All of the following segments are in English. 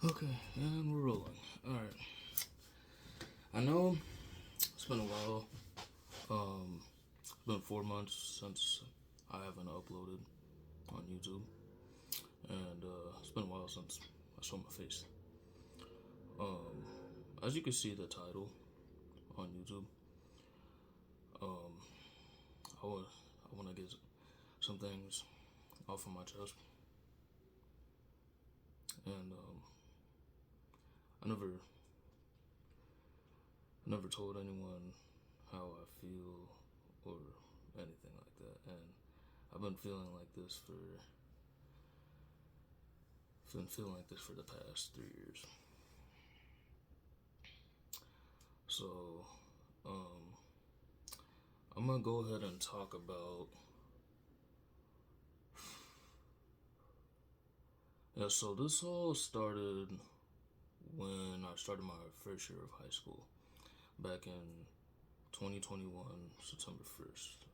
Okay, and we're rolling. Alright. I know it's been a while. It's been 4 months since I haven't uploaded on YouTube. And it's been a while since I showed my face. Um, as you can see the title on YouTube, um, I want to get some things off of my chest. And I never told anyone how I feel or anything like that. And I've been feeling like this for the past 3 years. So, um, I'm gonna go ahead and talk about. Yeah, so this all started when I started my first year of high school back in 2021, September 1st.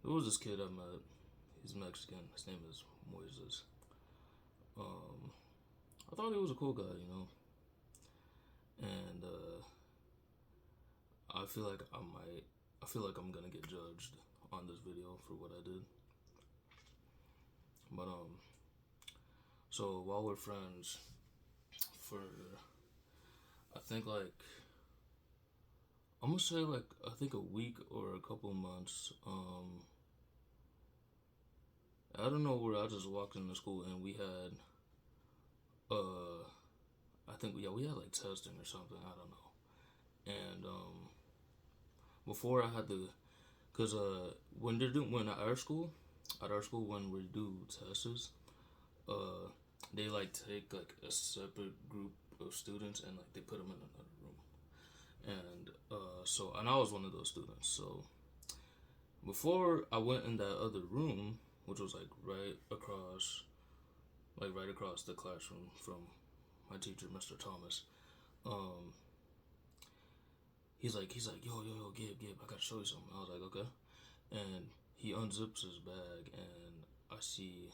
There was this kid I met. He's Mexican. His name is Moises. Um, I thought he was a cool guy, and I feel like I'm gonna get judged on this video for what I did. But so while we're friends for, I think like I'm gonna say like I think a week or a couple months. I don't know where I just walked into school and we had uh I think we had like testing or something. I don't know. And before I had to, cause when they're doing when at our school when we do tests, uh they like take like a separate group of students and like they put them in another room. And and I was one of those students. So before I went in that other room, which was right across the classroom from my teacher, Mr. Thomas. Um, he's like, yo, Gabe, I gotta show you something. I was like, okay. And he unzips his bag, and I see,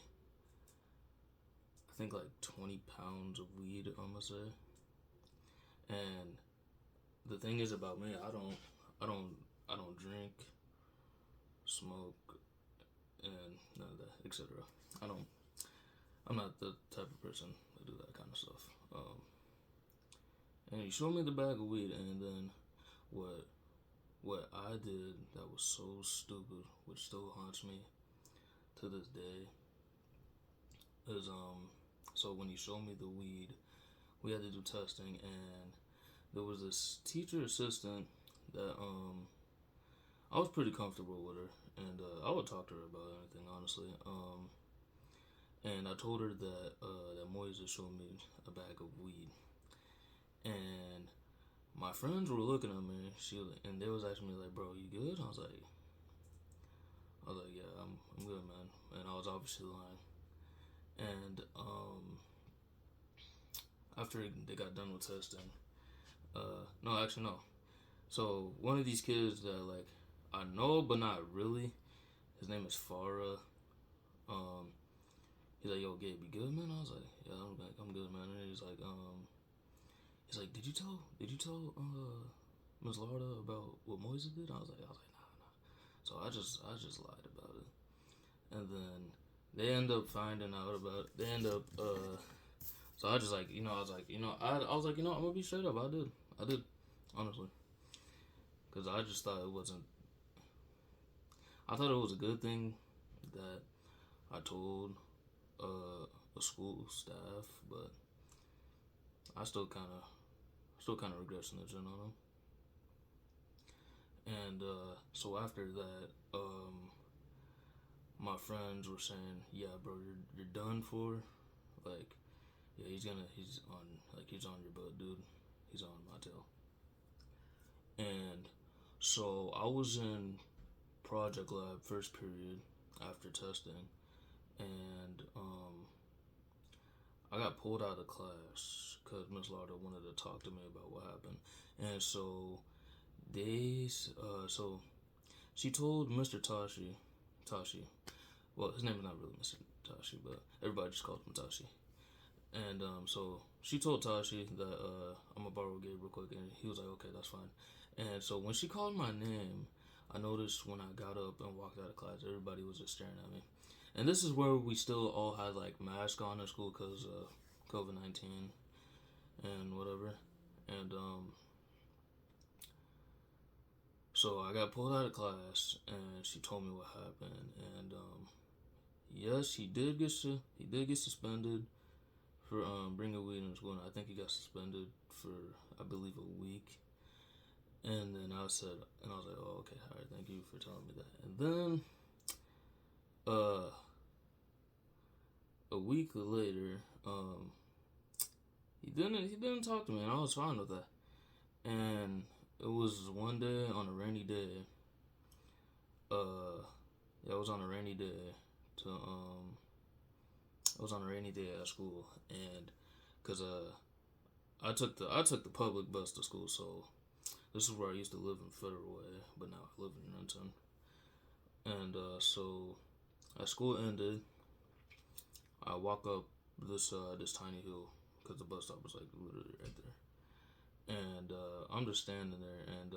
I think like 20 pounds of weed. I'm gonna say. And the thing is about me, I don't, I don't drink, smoke, and none of that, etc. I don't. I'm not the type of person to do that kind of stuff. And he showed me the bag of weed, and then what what I did that was so stupid, which still haunts me to this day, is so when he showed me the weed, we had to do testing, and there was this teacher assistant that I was pretty comfortable with her, and I would talk to her about anything, honestly. And I told her that Moises showed me a bag of weed, and my friends were looking at me. And they was asking me like, "Bro, you good?" I was like, "Yeah, I'm good, man." And I was obviously lying. And after they got done with testing, no, actually no. So one of these kids that like I know but not really. His name is Farah. Um, he's like, "Yo, Gabe, you good, man?" I was like, "Yeah, I'm good, man." And he's like, did you tell Miss Larda about what Moises did?" I was like, nah. So I just lied about it, and then they end up finding out about it. They end up so I just like I was like I was like I'm gonna be straight up. I did honestly, because I just thought it wasn't. I thought it was a good thing that I told a school staff, but I still kind of regret snitching on them. And so after that, my friends were saying, "Yeah, bro, you're done for. Like, yeah, he's on your butt, dude. He's on my tail." And so I was in project lab first period after testing, and I got pulled out of class because Miss Lauder wanted to talk to me about what happened, and so so she told Mr. Tashi. Well, his name is not really Mr. Tashi, but everybody just calls him Tashi. And so she told Tashi that I'm gonna borrow Gabe real quick, and he was like, okay, that's fine. And so when she called my name, I noticed when I got up and walked out of class, everybody was just staring at me. And this is where we still all had like masks on in school because COVID-19 and whatever. And so I got pulled out of class, and she told me what happened. And yes, he did get suspended for bringing weed in school, and I think he got suspended for, I believe, a week. And then I said, and I was like, oh, okay, all right, thank you for telling me that. And then a week later, he didn't talk to me, and I was fine with that. And it was one day on a rainy day. Yeah, it was on a rainy day to it was on a rainy day at school, and cause I took the public bus to school, so this is where I used to live in Federal Way, but now I live in Renton. And so as school ended, I walk up this tiny hill because the bus stop was like literally right there, and I'm just standing there, and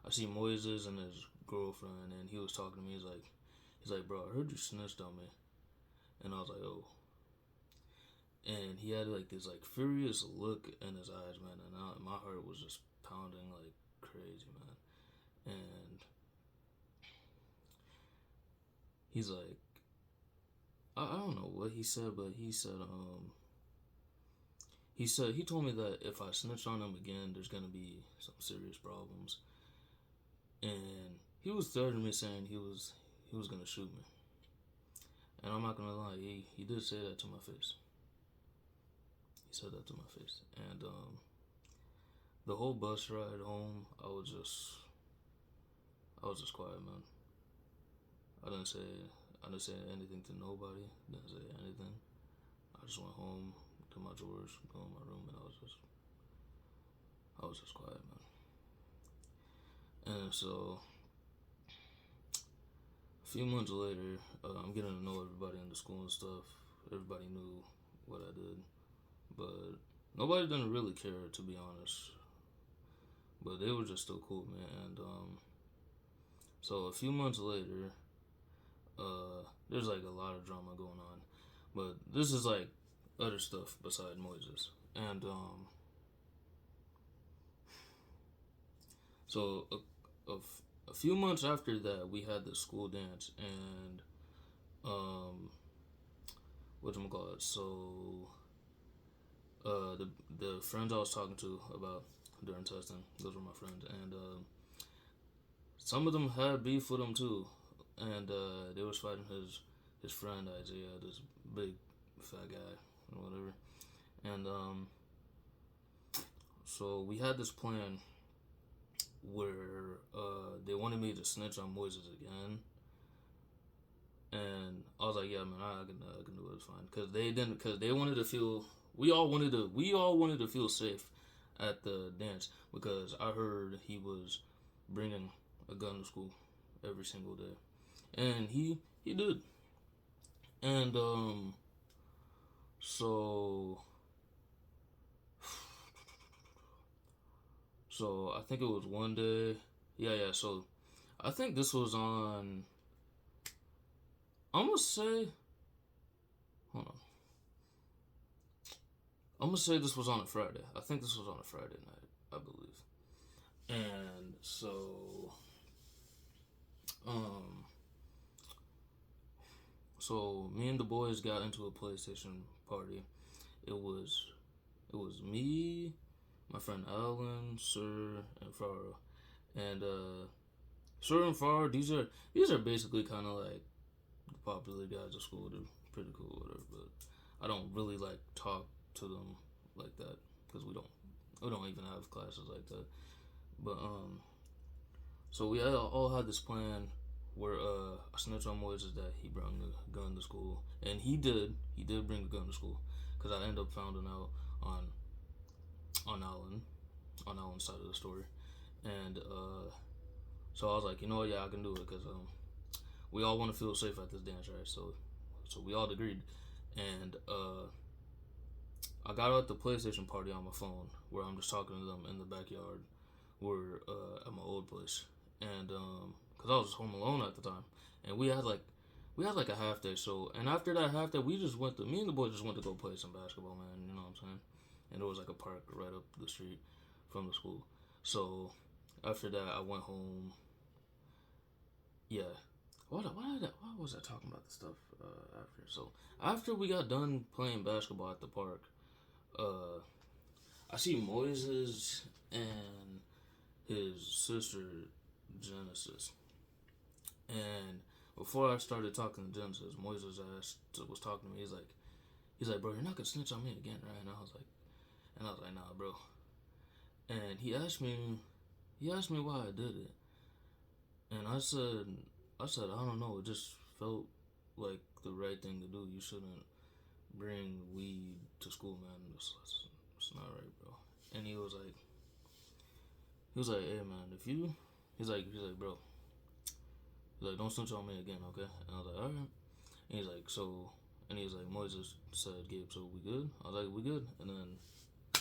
I see Moises and his girlfriend, and he was talking to me. He's like, bro, I heard you snitched on me, and I was like, oh. And he had like this like furious look in his eyes, man, and my heart was just pounding like crazy, man. And he's like, I don't know what he said, but he told me that if I snitch on him again, there's gonna be some serious problems, and he was threatening me, saying he was gonna shoot me. And I'm not gonna lie, he did say that to my face. He said that to my face, and the whole bus ride home, I was just quiet, man. I didn't say I didn't say anything to nobody. Didn't say anything. I just went home to my drawers, go in my room, and I was just quiet, man. And so a few months later, I'm getting to know everybody in the school and stuff. Everybody knew what I did, but nobody didn't really care, to be honest. But they were just still cool, man. And so a few months later, there's like a lot of drama going on, but this is like other stuff beside Moises. And so a few months after that, we had the school dance, and um, whatchamacallit, so the friends I was talking to about during testing, those were my friends, and some of them had beef with him too, and they was fighting his friend Isaiah, this big fat guy or whatever, and so we had this plan where they wanted me to snitch on Moises again, and I was like, yeah, man, I can do it, it's fine, because they wanted to feel, we all wanted to feel safe at the dance, because I heard he was bringing a gun to school every single day, and he did, and so so I think it was one day, yeah. So I think this was on. I'm gonna say, hold on. I'm gonna say this was on a Friday. I think this was on a Friday night, I believe. And um, so me and the boys got into a PlayStation party. It was me, my friend Alan, Sir, and Farah. And Sir and Farah, these are basically kind of like the popular guys at school. They're pretty cool, whatever. But I don't really like talk to them like that because we don't even have classes like that. But so we all had this plan where I snitched on Moises that he brought a gun to school, and he did bring a gun to school, because I ended up finding out on Alan on Alan's side of the story, and so I was like, you know what, yeah, I can do it, because we all want to feel safe at this dance, right? So we all agreed, and I got out the PlayStation party on my phone where I'm just talking to them in the backyard, where at my old place, and cause I was home alone at the time, and we had like a half day. So and after that half day, me and the boys just went to go play some basketball, man. You know what I'm saying? And there was like a park right up the street from the school. So after that, I went home. Yeah. Why was I talking about this stuff after? So after we got done playing basketball at the park, uh, I see Moises and his sister Genesis, and before I started talking to Genesis, was talking to me. He's like, bro, you're not gonna snitch on me again, right? And I was like, nah, bro. And he asked me why I did it, and I said, I don't know. It just felt like the right thing to do. You shouldn't bring weed to school, man. It's not right, bro. And he was like, hey, man, if you, he's like, bro, he's like, don't snitch on me again, okay? And I was like, all right. And he's like, so, and he's like, Moises said, Gabe, so we good? I was like, we good. And then I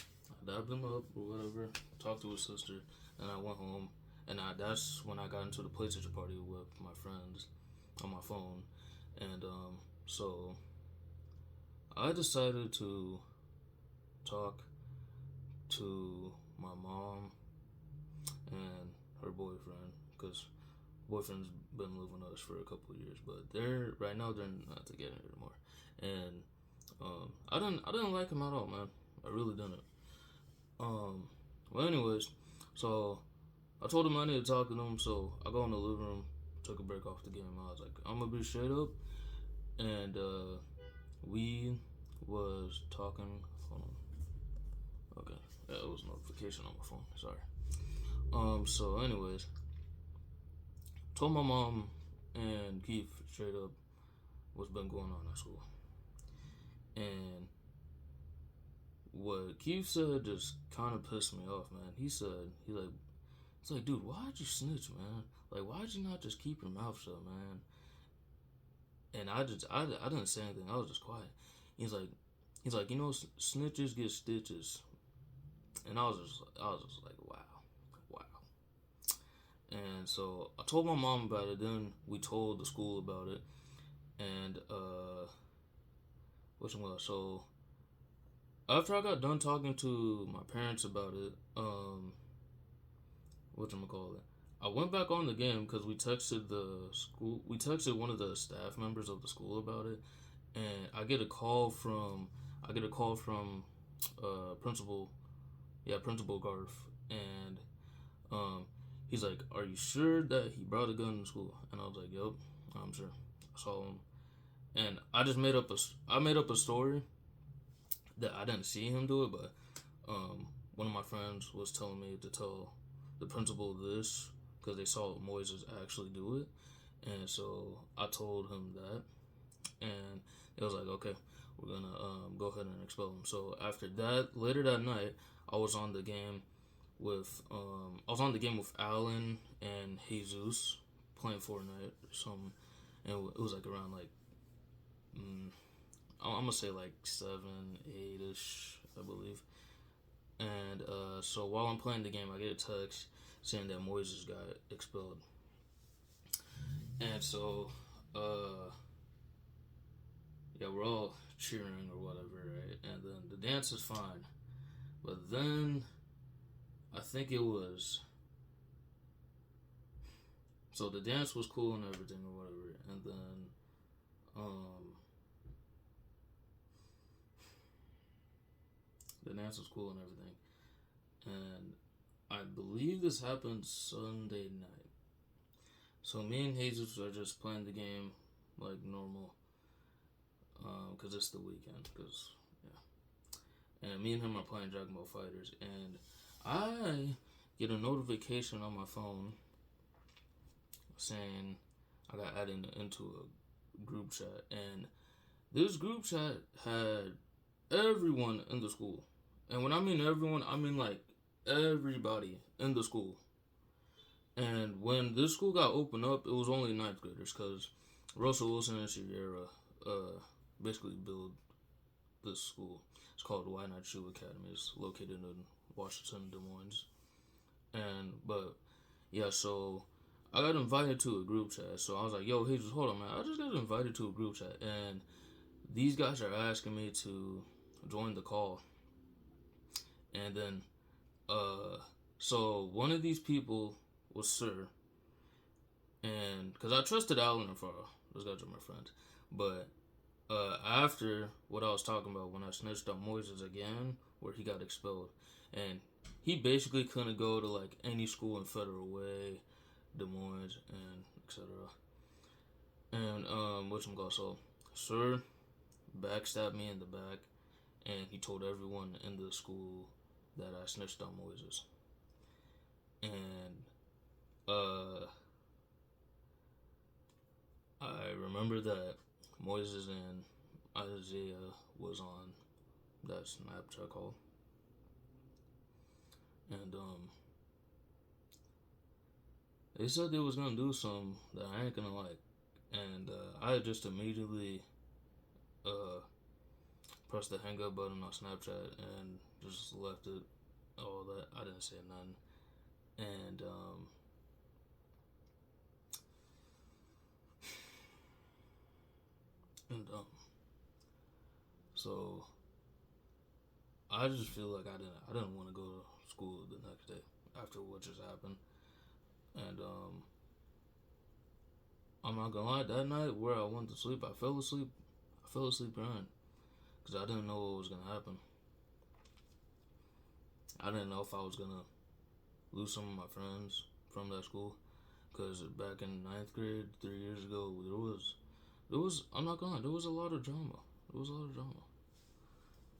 dabbed him up or whatever, talked to his sister, and I went home. And that's when I got into the PlayStation party with my friends on my phone. And so I decided to talk to my mom and her boyfriend, because boyfriend's been living with us for a couple of years, but right now they're not together anymore. And I didn't like him at all, man. I really didn't. Well, anyways, so I told him I needed to talk to them, so I go in the living room, took a break off the game. I was like, I'm gonna be straight up, and we was talking. Hold on. Okay, yeah, it was a notification on my phone. Sorry. So anyways, told my mom and Keith straight up what's been going on at school, and what Keith said just kind of pissed me off, man. He's like, dude, why'd you snitch, man? Like, why'd you not just keep your mouth shut, man? And I didn't say anything. I was just quiet. He's like, snitches get stitches. And I was just like, wow. And so I told my mom about it. Then we told the school about it. And so after I got done talking to my parents about it, I went back on the game because we texted the school. We texted one of the staff members of the school about it, and I get a call from principal, Principal Garf, and um, he's like, "Are you sure that he brought a gun to school?" And I was like, "Yep, I'm sure." I saw him, and I made up a story that I didn't see him do it, but one of my friends was telling me to tell the principal this because they saw Moises actually do it, and so I told him that, and it was like, okay, we're gonna go ahead and expel him. So after that, later that night, I was on the game with Alan and Jesus playing Fortnite or something, and it was like around like I'm gonna say like 7, 8ish, I believe. And so while I'm playing the game, I get a text saying that Moises got expelled. And so, yeah, we're all cheering or whatever, right? And then the dance is fine. But then, I think it was. So the dance was cool and everything or whatever. And then, the dance was cool and everything. And I believe this happened Sunday night. So me and Jesus are just playing the game like normal, because it's the weekend. Cause yeah, and me and him are playing Dragon Ball Fighters, and I get a notification on my phone saying I got added into a group chat, and this group chat had everyone in the school, and when I mean everyone, I mean like everybody in the school. And when this school got opened up, it was only ninth graders because Russell Wilson and Sierra basically build this school. It's called Why Not You Academy. It's located in Washington, Des Moines. But yeah, so I got invited to a group chat. So I was like, yo, hey, just hold on, man. I just got invited to a group chat. And these guys are asking me to join the call. And then, so one of these people was Sir. And, because I trusted Alan and Farrell. Those guys are my friends. But, after what I was talking about when I snitched on Moises again, where he got expelled. And he basically couldn't go to, like, any school in Federal Way, Des Moines, and etc. And, whatchamacallit, so, Sir backstabbed me in the back, and he told everyone in the school that I snitched on Moises. And I remember that Moises and Isaiah was on that Snapchat call. And they said they was gonna do something that I ain't gonna like. And I just immediately pressed the hang up button on Snapchat and just left it, all that. I didn't say nothing. And so I just feel like I didn't want to go to school the next day after what just happened. And I'm not gonna lie, that night where I went to sleep, I fell asleep crying because I didn't know what was gonna happen. I didn't know if I was gonna lose some of my friends from that school, because back in ninth grade 3 years ago, there was I'm not gonna lie, there was a lot of drama.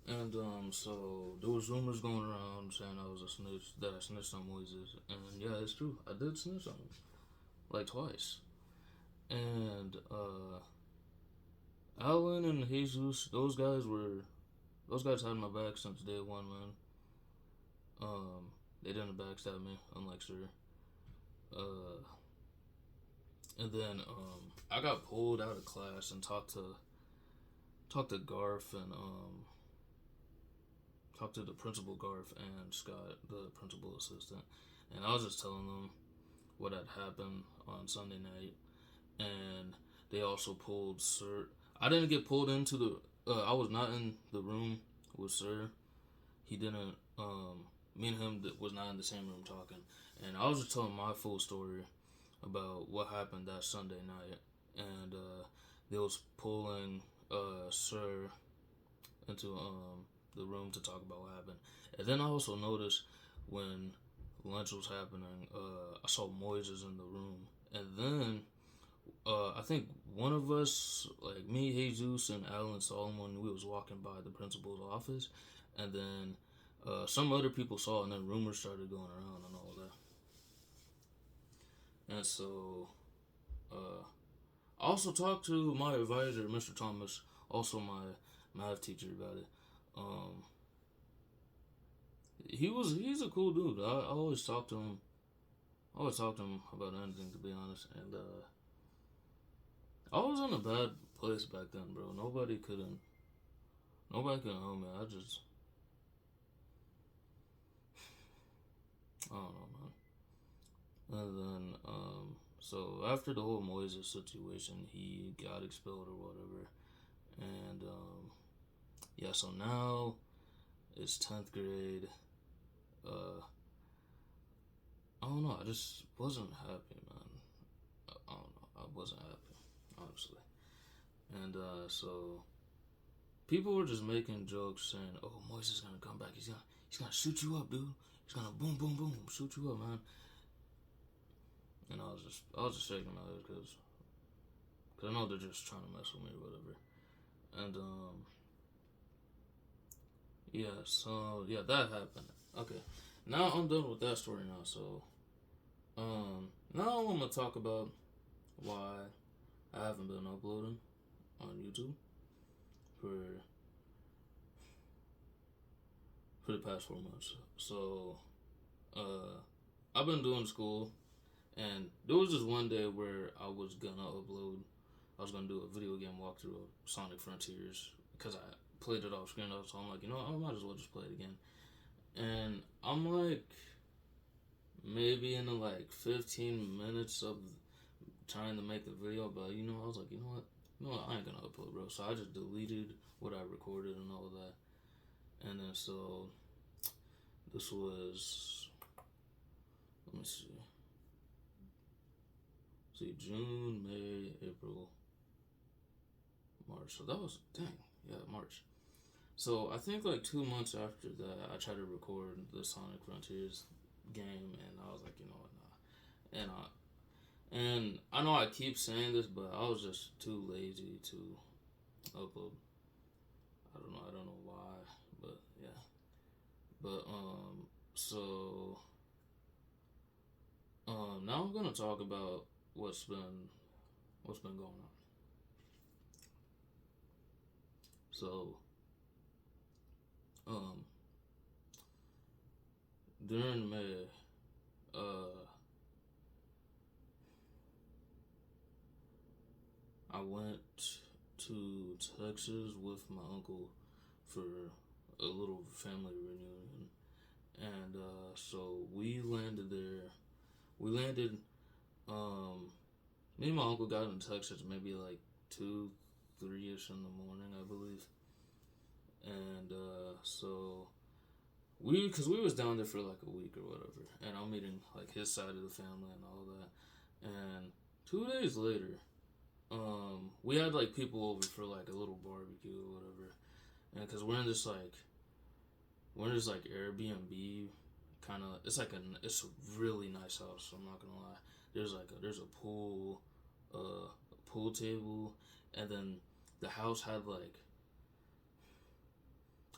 And so there was rumors going around saying I was a snitch, that I snitched on Moises, and yeah, it's true, I did snitch on him, like twice. And Alan and Jesus, those guys had my back since day one, man. They didn't backstab me, unlike Sir. And then I got pulled out of class and talked to Garth and talked to the principal, Garth, and Scott, the principal assistant, and I was just telling them what had happened on Sunday night. And they also pulled Sir. I didn't get pulled into the. I was not in the room with Sir. He didn't. Me and him was not in the same room talking, and I was just telling my full story about what happened that Sunday night. And they was pulling Sir into the room to talk about what happened. And then I also noticed when lunch was happening, I saw Moises in the room, and then I think one of us, like me, Jesus, and Alan Solomon, we was walking by the principal's office, and then some other people saw it, and then rumors started going around and all that. And so I also talked to my advisor, Mr. Thomas, also my math teacher, about it. He's a cool dude. I always talk to him. I always talk to him about anything, to be honest. And I was in a bad place back then, bro. Nobody couldn't help me. I don't know, man. And then, so after the whole Moises situation, he got expelled or whatever. And, yeah, so now it's 10th grade. I don't know, I just wasn't happy, man. I don't know, I wasn't happy, honestly. And, so people were just making jokes saying, "Oh, Moises is gonna come back. He's gonna shoot you up, dude. He's gonna boom, boom, boom, shoot you up, man." And I was just shaking my head because I know they're just trying to mess with me or whatever. And yeah, so yeah, that happened. Okay, now I'm done with that story now. So now I'm gonna talk about why I haven't been uploading on YouTube for the past 4 months. So I've been doing school, and there was just one day where I was gonna upload. I was gonna do a video game walkthrough of Sonic Frontiers because I played it off screen, so I'm like, you know, I might as well just play it again. And I'm like, maybe in the like 15 minutes of trying to make the video, but you know, I was like, you know what, I ain't gonna upload, bro. So I just deleted what I recorded and all that. And then so this was, let me see, June, May, April, March. So that was, dang, yeah, March. So I think like 2 months after that, I tried to record the Sonic Frontiers game, and I was like, you know what, nah. And I know I keep saying this, but I was just too lazy to upload. I don't know why, but yeah. But so now I'm gonna talk about what's been going on. So um during May, I went to Texas with my uncle for a little family reunion, and so we landed there. We landed. Me and my uncle got in Texas maybe like 2, 3 ish in the morning, I believe, and so cause we was down there for like a week or whatever, and I'm meeting like his side of the family and all that, and 2 days later, we had like people over for like a little barbecue or whatever, and cause we're in this like Airbnb kind of, it's a really nice house. I'm not gonna lie. There's a pool, a pool table, and then the house had like,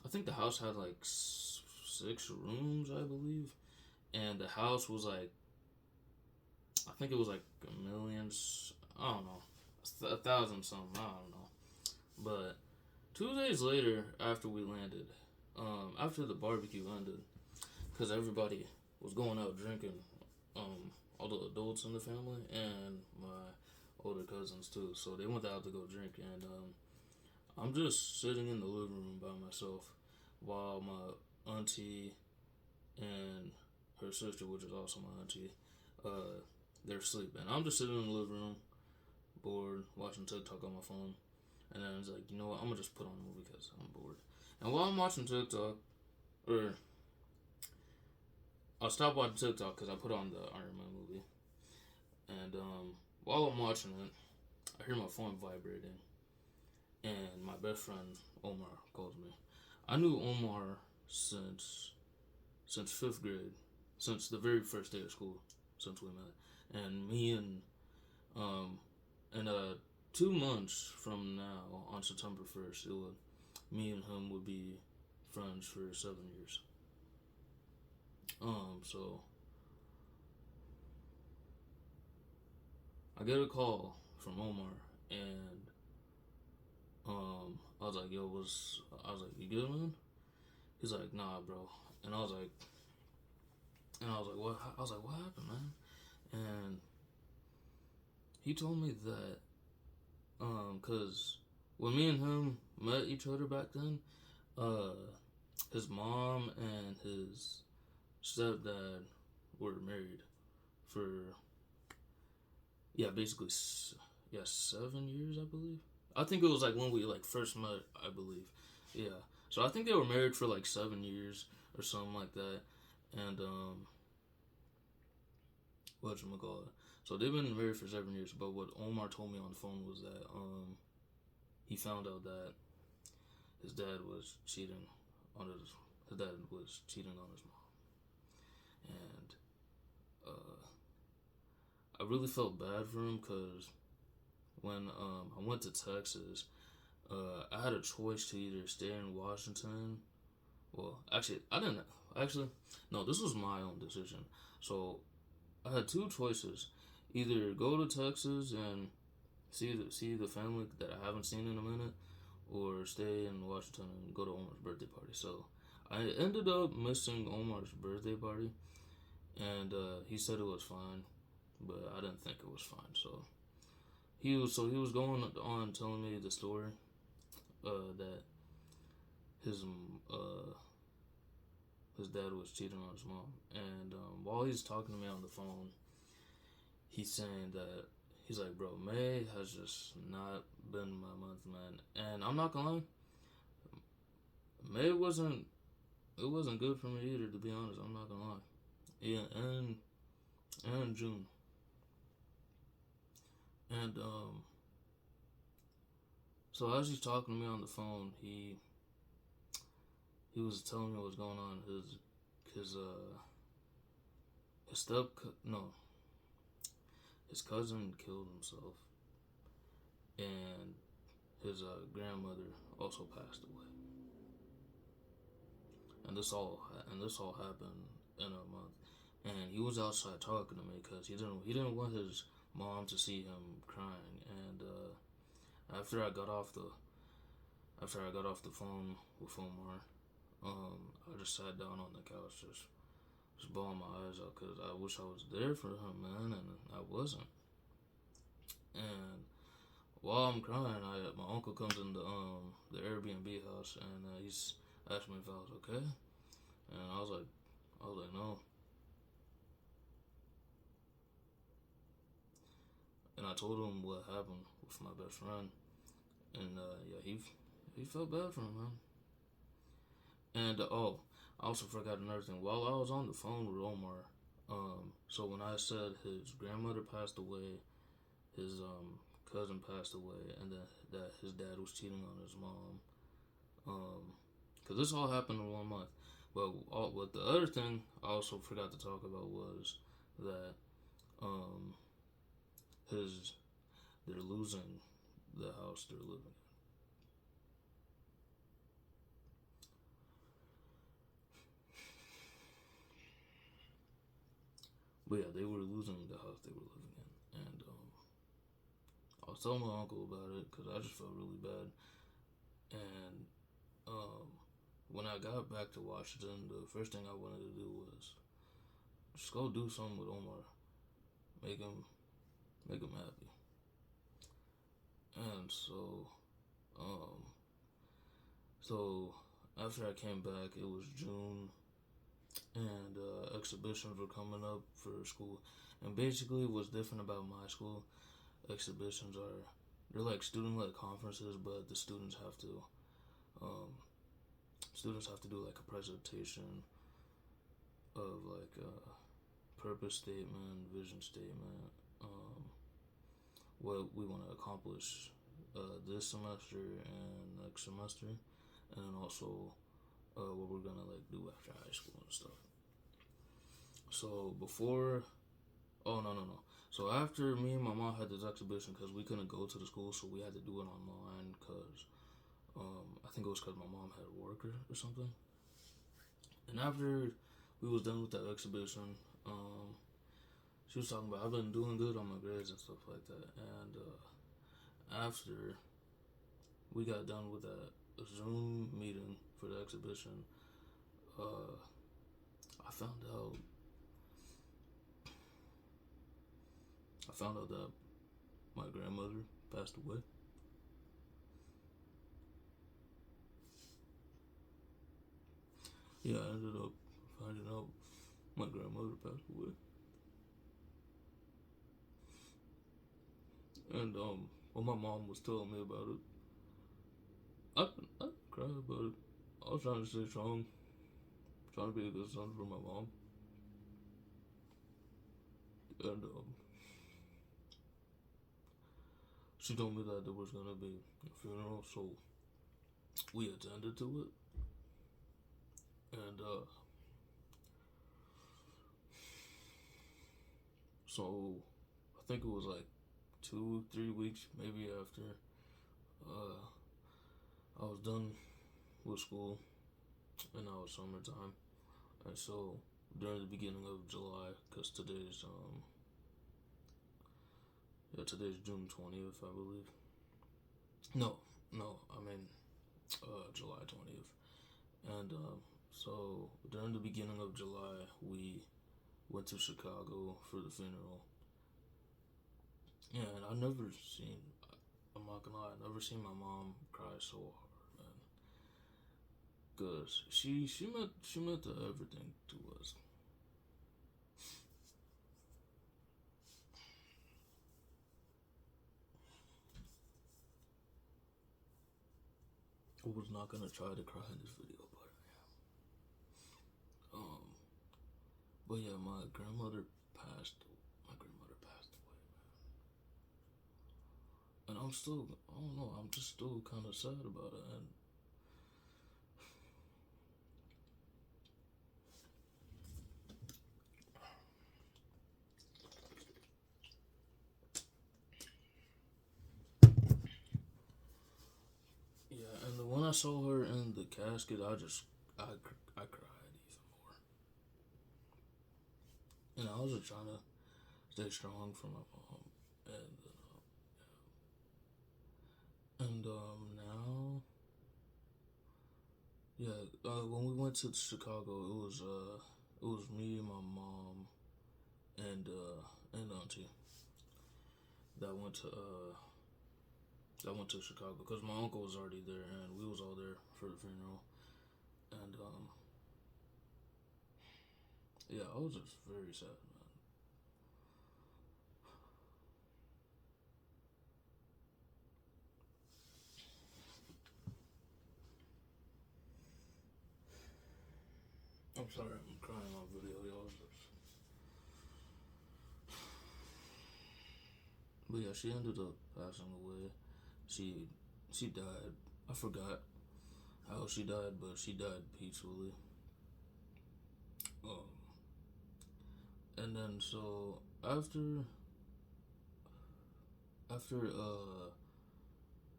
I think the house had like 6 rooms, I believe, and the house was like, I think it was like a million. I don't know, 1,000 something. I don't know, but 2 days later, after we landed, after the barbecue ended, because everybody was going out drinking, all the adults in the family and my older cousins too. So they went out to go drink, and I'm just sitting in the living room by myself while my auntie and her sister, which is also my auntie, they're sleeping. I'm just sitting in the living room, bored, watching TikTok on my phone. And then I was like, you know what, I'm gonna just put on a movie because I'm bored. And while I'm watching TikTok, or I stopped watching TikTok because I put on the Iron Man movie. And while I'm watching it, I hear my phone vibrating. And my best friend, Omar, calls me. I knew Omar since 5th grade, since the very first day of school, since we met. And me and, and 2 months from now, on September 1st, me and him would be friends for 7 years. So I get a call from Omar, and I was like, you good, man? He's like, nah, bro. And I was like, what? I was like, what happened, man? And he told me that, cause when me and him met each other back then, his mom and his stepdad were married for, yeah, basically, yeah, 7 years, I believe. I think it was like when we like first met, I believe. Yeah. So I think they were married for like 7 years or something like that. And whatchamacallit. So they've been married for 7 years, but what Omar told me on the phone was that he found out that his dad was cheating on his dad was cheating on his mom. And I really felt bad for him because when I went to Texas, I had a choice to either stay in Washington. Well, actually, I didn't. Actually, no, this was my own decision. So I had two choices: either go to Texas and see the family that I haven't seen in a minute, or stay in Washington and go to Omar's birthday party. So I ended up missing Omar's birthday party, and he said it was fine, but I didn't think it was fine. So he was going on telling me the story that his his dad was cheating on his mom, and while he's talking to me on the phone, he's saying that he's like, bro, May has just not been my month, man. And I'm not gonna lie, May wasn't good for me either, to be honest. I'm not gonna lie. Yeah, and June, and so as he's talking to me on the phone, he was telling me what's going on. His his step no his cousin killed himself, and his grandmother also passed away. And this all happened in a month. And he was outside talking to me because he didn't want his mom to see him crying. And after I got off the phone with Omar, I just sat down on the couch, just bawling my eyes out because I wish I was there for him, man, and I wasn't. And while I'm crying, my uncle comes in the Airbnb house, and he's asked me if I was okay, and I was like no, and I told him what happened with my best friend, and yeah, he felt bad for him, man. And I also forgot another thing. While I was on the phone with Omar, so when I said his grandmother passed away, his cousin passed away, and that his dad was cheating on his mom, because this all happened in 1 month. But the other thing I also forgot to talk about was that um, his they're losing the house they're living in. But yeah, they were losing the house they were living in, and I was telling my uncle about it because I just felt really bad. And um, when I got back to Washington, the first thing I wanted to do was just go do something with Omar, make him happy. And um, so after I came back, it was June, and exhibitions were coming up for school. And basically, what's different about my school, exhibitions are they're like student-led conferences, but the um, students have to do like a presentation of like a purpose statement, vision statement, what we want to accomplish this semester and next semester, and then also what we're gonna like do after high school and stuff. So before, oh no. So after me and my mom had this exhibition, because we couldn't go to the school, so we had to do it online. Cause I think it was because my mom had work or something. And after we was done with that exhibition, she was talking about I've been doing good on my grades and stuff like that. And after we got done with that Zoom meeting for the exhibition, uh, I found out that my grandmother passed away. Yeah, I ended up finding out my grandmother passed away. And when my mom was telling me about it, I cried about it. I was trying to stay strong, trying to be a good son for my mom. And she told me that there was gonna be a funeral, so we attended to it. And so I think it was like 2, 3 weeks maybe after uh, I was done with school, and now it's summertime. And so during the beginning of July, because today's June 20th, I believe. No, I mean July 20th. And so during the beginning of July, we went to Chicago for the funeral. Yeah, and I'm not gonna lie, I never seen my mom cry so hard, man. cause she meant everything to us. I was not gonna try to cry in this video, um, but yeah, my grandmother passed. My grandmother passed away, and I'm still, I don't know, I'm just still kind of sad about it, and yeah, and when I saw her in the casket, I cried even more, and I was just trying to stay strong for my mom, and now, yeah, when we went to Chicago, it was me, my mom, and auntie that went to Chicago because my uncle was already there and we was all there for the funeral, and yeah, I was just very sad, man. I'm sorry, I'm crying on video, y'all. But yeah, she ended up passing away. She she died. I forgot how she died, but she died peacefully. Um, and then so after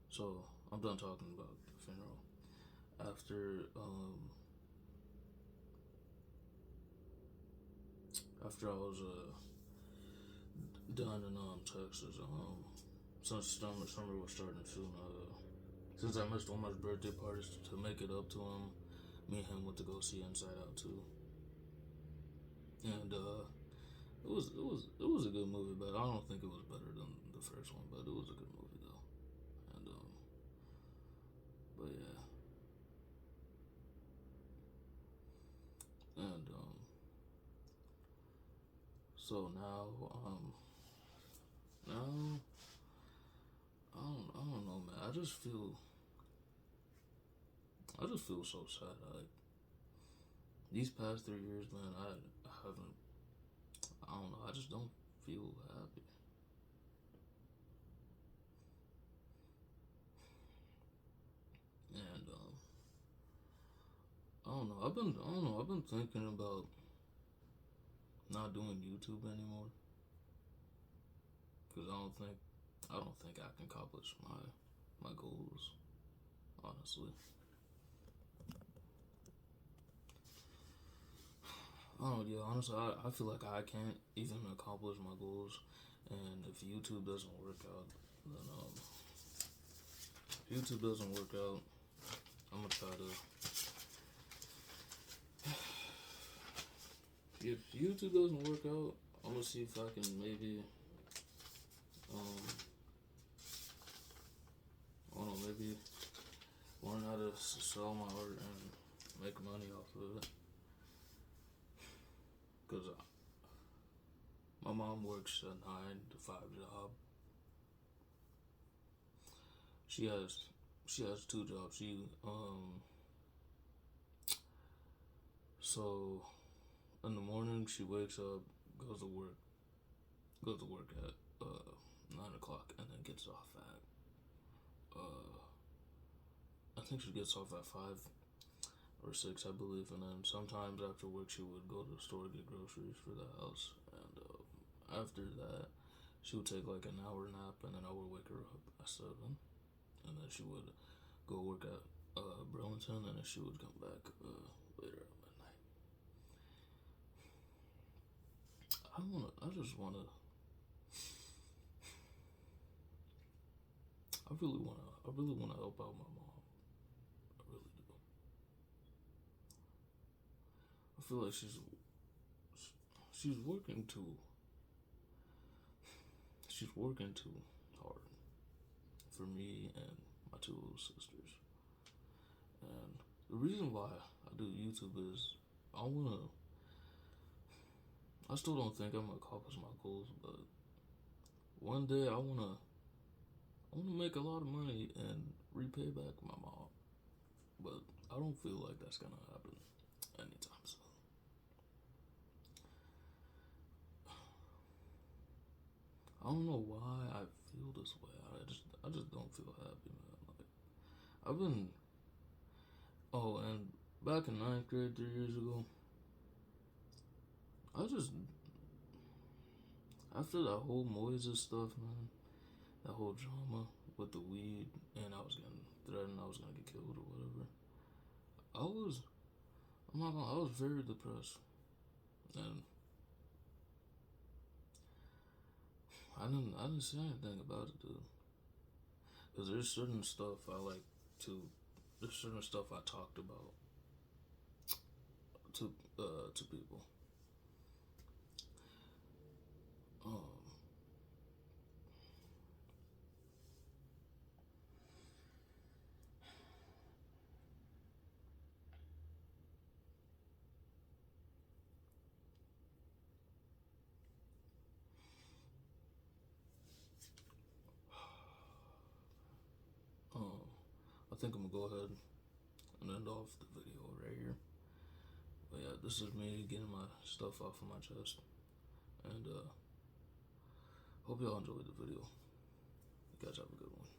so I'm done talking about the funeral. After I was done in Texas, since summer was starting soon, since I missed all my birthday parties to make it up to him, me and him went to go see Inside Out too, and it was a good movie, but I don't think it was better than the first one, but it was a good movie though, and but yeah, and so now I don't know, man. I just feel so sad. Like these past 3 years, man, I haven't. I don't know. I just don't feel happy. And I don't know. I don't know. I've been thinking about not doing YouTube anymore because I don't think I can accomplish my goals. Honestly, I don't know. Yeah, honestly, I feel like I can't even accomplish my goals, and if YouTube doesn't work out, then if YouTube doesn't work out, I'm gonna try to. If YouTube doesn't work out, I'm gonna see if I can maybe um I don't know, maybe learn how to sell my art and make money off of it. Cause my mom works a 9 to 5 job. She has she has 2 jobs. So in the morning she wakes up, goes to work, at 9 o'clock, and then gets off at I think she gets off at 5 or 6, I believe, and then sometimes after work she would go to the store to get groceries for the house, and after that she would take like an hour nap, and then I would wake her up at 7, and then she would go work at Burlington, and then she would come back later at midnight. I just wanna, I really wanna help out my mom. I really do. I feel like she's working too hard for me and my 2 little sisters, and the reason why I do YouTube is I wanna. I still don't think I'm gonna accomplish my goals, but one day I wanna make a lot of money and repay back my mom. But I don't feel like that's gonna happen anytime soon. I don't know why I feel this way. I just don't feel happy, man. Like I've been and back in ninth grade 3 years ago, I just after that whole Moises stuff, man, that whole drama with the weed, and I was getting threatened, I was gonna get killed or whatever. I was, I'm not gonna, I was very depressed, and I didn't say anything about it, dude. Cause there's certain stuff I like to, there's certain stuff I talked about to to people. Um, um, I think I'm gonna go ahead and end off the video right here. But yeah, this is me getting my stuff off of my chest, and hope y'all enjoyed the video. You guys have a good one.